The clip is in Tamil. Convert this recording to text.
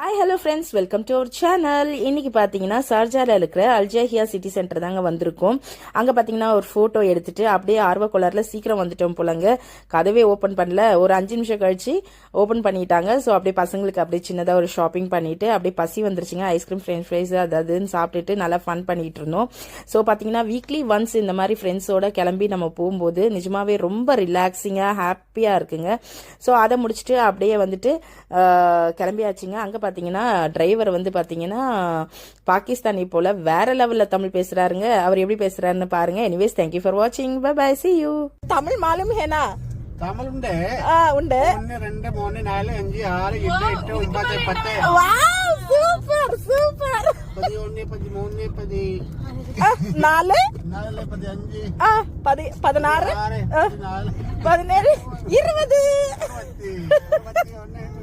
Hi hello friends, welcome to our channel. இன்னைக்கு பார்த்தீங்கன்னா ஷார்ஜாவில் இருக்கிற அல்ஜாஹியா சிட்டி சென்டர் தாங்க வந்திருக்கோம். அங்கே பார்த்தீங்கன்னா ஒரு ஃபோட்டோ எடுத்துட்டு அப்படியே ஆர்வக்கோளாறுல சீக்கிரம் வந்துட்டோம் போலங்க. கதவே ஓப்பன் பண்ணல, ஒரு 5 நிமிஷம் கழிச்சு ஓப்பன் பண்ணிட்டாங்க. ஸோ அப்படியே பசங்களுக்கு அப்படியே சின்னதாக ஒரு ஷாப்பிங் பண்ணிட்டு அப்படியே பசி வந்துருச்சுங்க. ஐஸ்கிரீம், ஃப்ரெஞ்ச் ஃப்ரைஸ் அதுன்னு சாப்பிட்டுட்டு நல்லா ஃபன் பண்ணிட்டு இருந்தோம். ஸோ பார்த்தீங்கன்னா வீக்லி ஒன்ஸ் இந்த மாதிரி ஃப்ரெண்ட்ஸோட கிளம்பி நம்ம போகும்போது நிஜமாவே ரொம்ப ரிலாக்ஸிங்காக ஹாப்பியாக இருக்குங்க. ஸோ அதை முடிச்சுட்டு அப்படியே வந்துட்டு கிளம்பியாச்சுங்க. அங்கே பார்த்தீங்கன்னா டிரைவர் வந்து பார்த்தீங்கன்னா பாகிஸ்தானி போல வேற லெவல்ல தமிழ் பேசுறாருங்க. அவர் எப்படி பேசுறாருன்னு பாருங்க. எனிவேஸ், தேங்க்யூ ஃபார் வாட்சிங். Bye bye, see you. Tamil மாலும் ஹேனா? தமிழ் ഉണ്ട്. ഉണ്ട്. 1 2 3 4 5 6 7 8 9 10. വാവ്, സൂപ്പർ സൂപ്പർ. 11 13 10 4 4 15 16 17 20 21